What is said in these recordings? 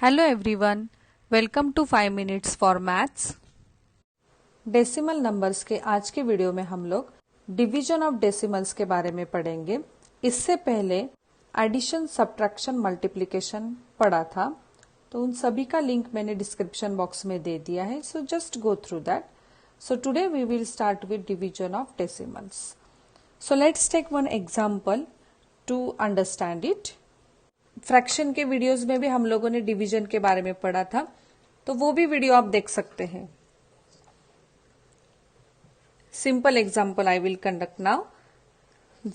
Hello everyone, welcome to 5 minutes for maths. Decimal numbers के आज के वीडियो में हम लोग डिवीजन ऑफ डेसिमल्स के बारे में पढ़ेंगे। इससे पहले एडिशन, सब्ट्रैक्शन, मल्टीप्लिकेशन पढ़ा था, तो उन सभी का लिंक मैंने डिस्क्रिप्शन बॉक्स में दे दिया है, so just go through that. So today we will start with division of decimals. So let's take one example to understand it. Fraction के वीडियोस में भी हम लोगों ने डिवीजन के बारे में पढ़ा था, तो वो भी वीडियो आप देख सकते हैं। Simple example I will conduct now.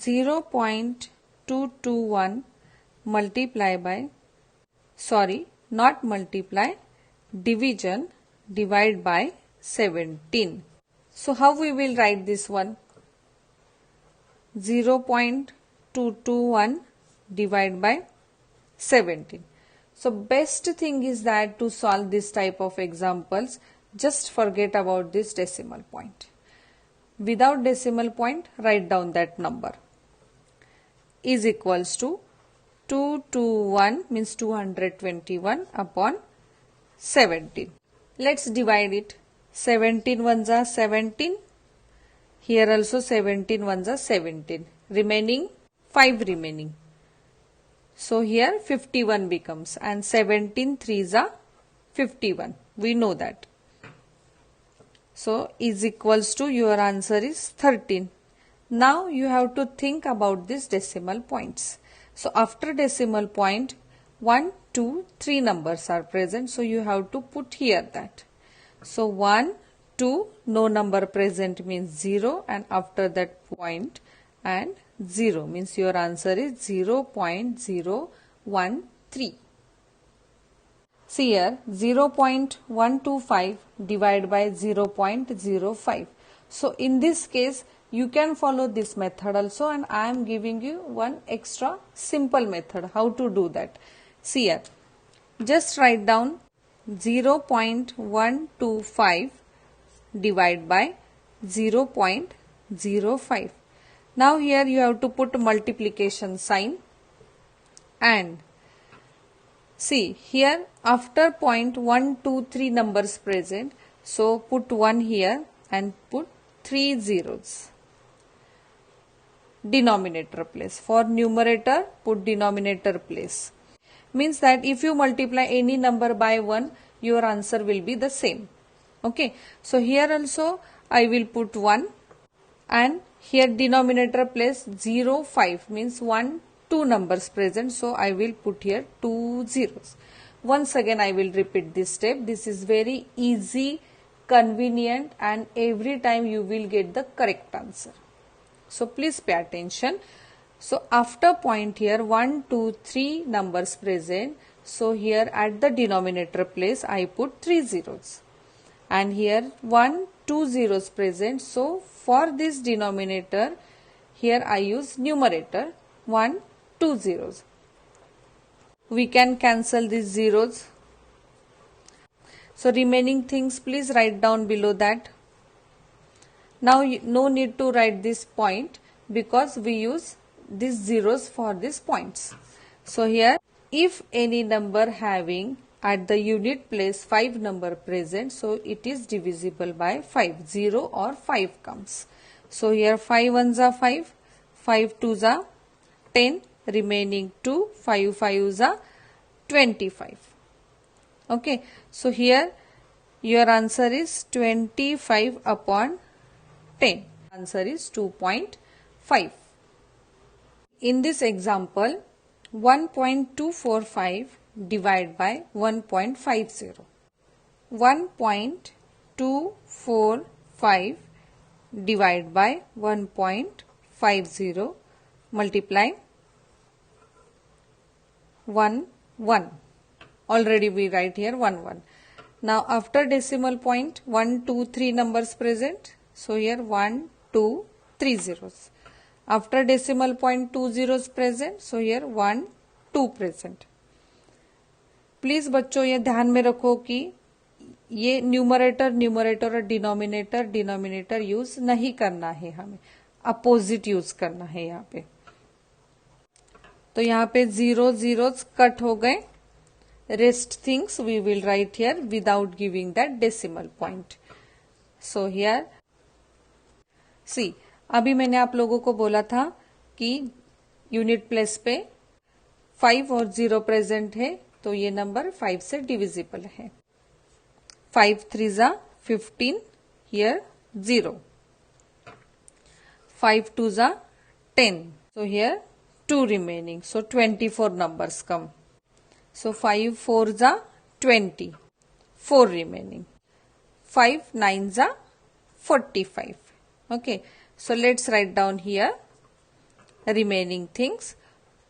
0.221 multiply by, sorry not multiply, division divide by 17। So how we will write this one? 0.221 divide by 17. So best thing is that to solve this type of examples, just forget about this decimal point. Without decimal point, write down that number. Is equals to 221 means 221 upon 17. Let's divide it. 17 ones are 17. Here also 17 ones are 17. Remaining 5 remaining. So here 51 becomes, and 17 threes are 51. We know that. So is equals to, your answer is 13. Now you have to think about this decimal points. So after decimal point 1, 2, 3 numbers are present. So you have to put here that. So 1, 2, no number present means 0, and after that point and 0 means your answer is 0.013. See here, 0.125 divided by 0.05. So in this case you can follow this method also, and I am giving you one extra simple method how to do that. See here, just write down 0.125 divided by 0.05. Now here you have to put multiplication sign, and see here after point 1, 2, 3 numbers present, so put 1 here and put 3 zeros. Denominator place. For numerator, put denominator place. Means that if you multiply any number by 1, your answer will be the same. Okay. So here also I will put 1, and here denominator place 0, 5 means 1, 2 numbers present. So I will put here 2 zeros. Once again I will repeat this step. This is very easy, convenient, and every time you will get the correct answer. So please pay attention. So after point here 1, 2, 3 numbers present. So here at the denominator place I put 3 zeros. And here 1, 2 zeros present. So for this denominator, here I use numerator 1, 2 zeros. We can cancel these zeros. So remaining things please write down below that. Now no need to write this point because we use these zeros for these points. So here if any number having at the unit place 5 number present, so it is divisible by 5, 0 or 5 comes. So here 5 ones are 5, 5 twos are 10, remaining 2, 5 fives are 25. Okay, so here your answer is 25 upon 10. Answer is 2.5. In this example, 1.245 divide by 1.50. 1.245 divide by 1.50 multiply 1, 1. Already we write here 1, 1. Now after decimal point 1, 2, 3 numbers present. So here 1, 2, 3 zeros. After decimal point 2 zeros present. So here 1, 2 present. Please बच्चों ये ध्यान में रखो कि ये numerator और denominator use नहीं करना है, हमें अपोजिट यूज करना है यहाँ पे। तो यहाँ पे 0 zeros कट हो गए, rest things we will write here without giving that decimal point. So here see, अभी मैंने आप लोगों को बोला था कि यूनिट प्लेस पे 5 और 0 प्रेजेंट है, तो ये नंबर 5 से डिविजिबल है. 5 3 जा 15, here 0. 5 2 जा 10, so here 2 remaining, so 24 numbers come. So 5 4 जा 20, 4 remaining. 5 9 जा 45. Okay, so let's write down here remaining things.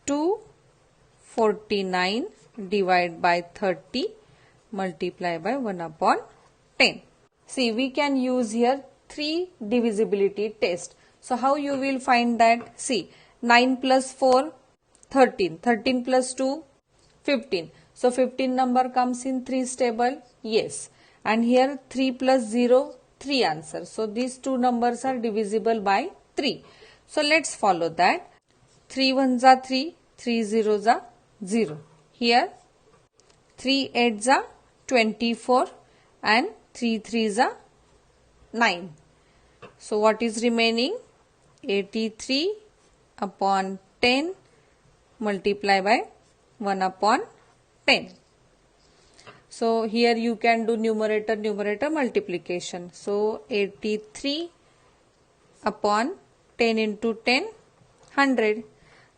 249 divide by 30 multiply by 1/10. See, we can use here 3 divisibility test. So how you will find that? See, 9 plus 4 13, 13 plus 2 15. So 15 number comes in 3's table. Yes, and here 3 plus 0 3 answers. So these two numbers are divisible by 3. So let's follow that. 3 1 जा 3, 3 0 जा 0. Here 3 8 जा 24 and 3 3 जा 9. So what is remaining? 83 upon 10 multiply by 1/10. So here you can do numerator multiplication. So 83 upon 10 into 10, 100.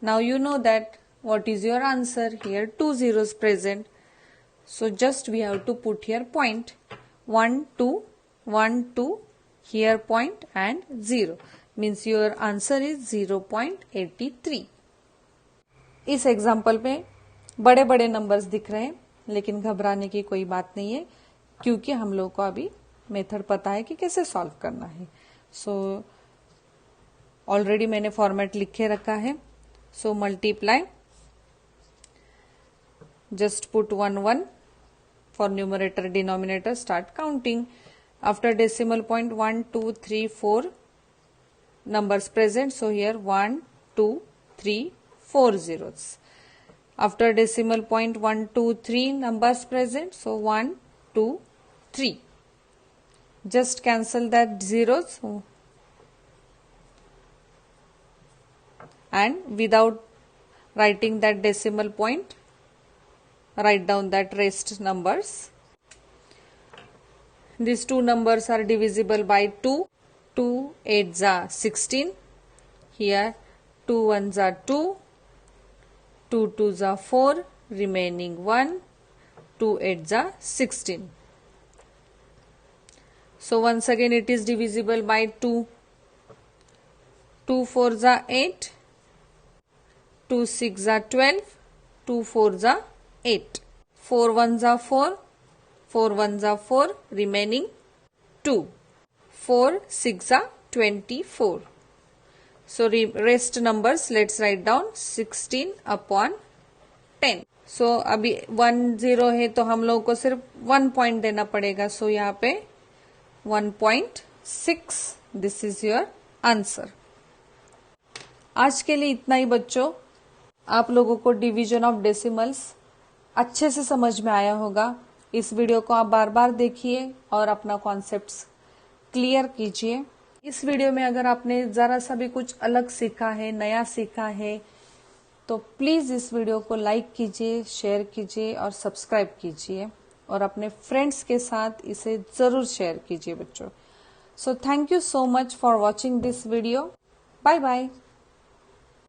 Now you know that what is your answer. Here 2 zeros present. So just we have to put here point. 1 2 1 2, here point and 0. Means your answer is 0.83. इस example में बड़े बड़े numbers दिख रहे हैं, लेकिन घबराने की कोई बात नहीं है, क्योंकि हम लोग को अभी मेथड पता है कि कैसे सॉल्व करना है. सो ऑलरेडी मैंने फॉर्मेट लिख के रखा है. So multiply, just put 1 1 for numerator denominator, start counting. After decimal point 1 2 3 4 numbers present. So here 1 2 3 4 zeros. After decimal point 1 2 3 numbers present. So 1 2 3. Just cancel that zeros, and without writing that decimal point, write down that rest numbers. These two numbers are divisible by 2. 2 8 जा 16. Here 2 1 जा 2, 2 2 जा 4, remaining 1, 2 8 जा 16. So once again it is divisible by 2. 2 4 जा 8, 2 6 जा 12, 2 4 जा 8, 4 1 जा 4, 4 1 जा 4, remaining 2. 4 6 जा 24. So rest numbers let's write down 16 upon 10. So अभी 1 0 है तो हम लोग को सिर्फ 1 पॉइंट देना पड़ेगा. So यहाँ पे 1.6. This is your answer. आज के लिए इतना ही बच्चों. आप लोगों को डिवीजन ऑफ डेसिमल्स अच्छे से समझ में आया होगा. इस वीडियो को आप बार बार देखिए और अपना कॉन्सेप्ट्स क्लियर कीजिए. इस वीडियो में अगर आपने जरा सा भी कुछ अलग सीखा है, नया सीखा है, तो प्लीज इस वीडियो को लाइक कीजिए, शेयर कीजिए और सब्सक्राइब कीजिए और अपने फ्रेंड्स के साथ इसे जरूर शेयर कीजिए बच्चों. So thank you so much for watching this video. Bye bye.